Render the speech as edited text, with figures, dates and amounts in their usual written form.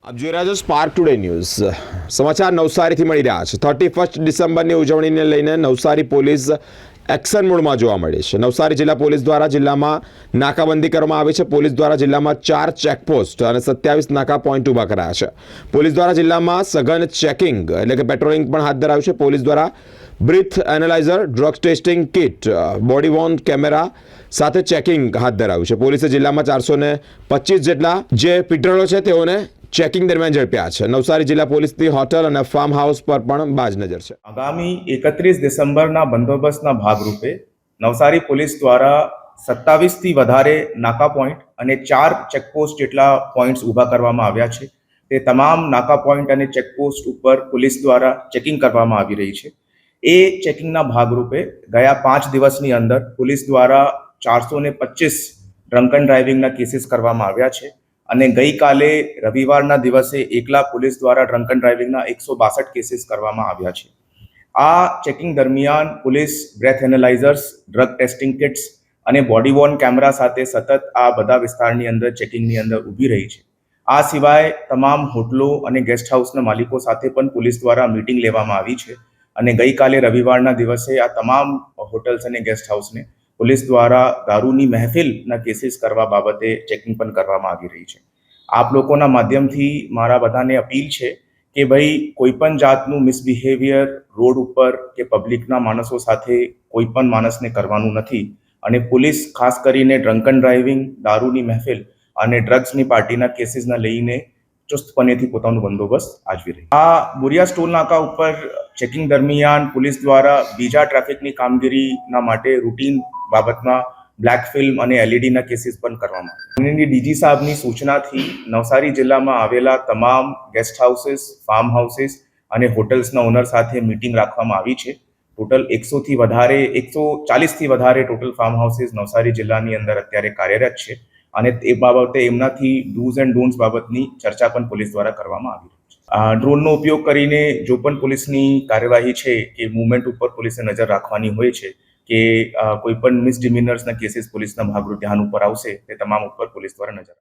આપ જોઈ રહ્યા છો સ્પાર્ક ટુડે ન્યૂઝ સમાચાર નવસારીથી મળી રહ્યા છે 31 ડિસેમ્બરની ઉજવણીને લઈને નવસારી પોલીસ એક્શન મોડમાં જોવા મળી છે। નવસારી જિલ્લા પોલીસ દ્વારા જિલ્લામાં નાકાબંધી કરવામાં આવી છે। પોલીસ દ્વારા જિલ્લામાં 4 ચેકપોસ્ટ અને 27 નાકા પોઈન્ટ ઊભા કરાયા છે। પોલીસ દ્વારા જિલ્લામાં સઘન ચેકિંગ એટલે કે પેટ્રોલિંગ પણ હાથ ધરાયું છે। પોલીસ દ્વારા breath analyser, drug testing kit, body worn camera સાથે ચેકિંગ હાથ ધરાયું છે। પોલીસે જિલ્લામાં 425 જેટલા જે પીટરો છે તેઓને ચેકિંગ દરમિયાન ઝડપ્યા છે। નવસારી જિલ્લા પોલીસની હોટલ અને ફાર્મ હાઉસ પર પણ બાજ નજર છે। આગામી 31 ડિસેમ્બરના બંદોબસ્તના ભાગરૂપે નવસારી પોલીસ દ્વારા 27થી વધારે નાકા પોઈન્ટ અને 4 ચેકપોસ્ટ જેટલા પોઈન્ટ્સ ઊભા કરવામાં આવ્યા છે। તે તમામ નાકા પોઈન્ટ અને ચેકપોસ્ટ ઉપર પોલીસ દ્વારા ચેકિંગ કરવામાં આવી રહી છે। એ ચેકિંગના ભાગરૂપે ગયા 5 દિવસની અંદર પોલીસ દ્વારા 425 ડ્રંક એન્ડ ડ્રાઇવિંગના કેસીસ કરવામાં આવ્યા છે અને ગઈકાલે રવિવારના દિવસે એકલા પોલીસ દ્વારા ડ્રંક એન્ડ ડ્રાઇવિંગના 162 કેસીસ કરવામાં આવ્યા છે। આ ચેકિંગ દરમિયાન police breath analysers, drug testing kits અને બોડી વોર્ન કેમેરા સાથે સતત આ બધા વિસ્તારની અંદર ચેકિંગની અંદર ઊભી રહી છે। આ સિવાય તમામ હોટલો અને ગેસ્ટ હાઉસના માલિકો સાથે પણ પોલીસ દ્વારા મીટિંગ લેવામાં આવી છે અને ગઈકાલે રવિવારના દિવસે આ તમામ હોટલ્સ અને ગેસ્ટ હાઉસને પોલીસ દ્વારા દારૂની મહેફિલના કેસીસ કરવા બાબતે ચેકિંગ પણ કરવામાં આવી રહી છે। આપ લોકોના માધ્યમથી મારા બધાને અપીલ છે કે ભાઈ કોઈ પણ જાતનું મિસબિહેવિયર રોડ ઉપર કે પબ્લિકના માણસો સાથે કોઈ પણ માણસને કરવાનું નથી અને પોલીસ ખાસ કરીને ડ્રંક એન્ડ ડ્રાઇવિંગ, દારૂની મહેફિલ અને ડ્રગ્સની પાર્ટીના કેસીસના લઈને ચુસ્તપણેથી પોતાનો બંદોબસ્ત આચવી રહી છે। આ બોરિયા ટોલ નાકા ઉપર ચેકિંગ દરમિયાન પોલીસ દ્વારા બીજા ટ્રાફિકની કામગીરીના માટે રૂટીન બાબતમાં બ્લેક ફિલ્મ અને એલઈડીના કેસીસ પણ કરવામાં આવ્યા। ડીજી સાહેબની સૂચનાથી નવસારી જિલ્લામાં આવેલા તમામ ગેસ્ટ હાઉસીસ, ફાર્મ હાઉસીસ અને હોટલ્સના ઓનર સાથે મીટિંગ રાખવામાં આવી છે। ટોટલ 140થી વધારે ટોટલ ફાર્મ હાઉસીસ નવસારી જિલ્લાની અંદર અત્યારે કાર્યરત છે અને એ બાબતે એમનાથી ડૂઝ એન્ડ ડોન્ટ્સ બાબતની ચર્ચા પણ પોલીસ દ્વારા કરવામાં આવી રહી છે। ડ્રોનનો ઉપયોગ કરીને જો પણ પોલીસની કાર્યવાહી છે કે મુવમેન્ટ ઉપર પોલીસે નજર રાખવાની હોય છે કે કોઈ પણ મિસડિમિનર્સના કેસીસ પોલીસના ભાગરૂપે ધ્યાન ઉપર આવશે તે તમામ ઉપર પોલીસ દ્વારા નજર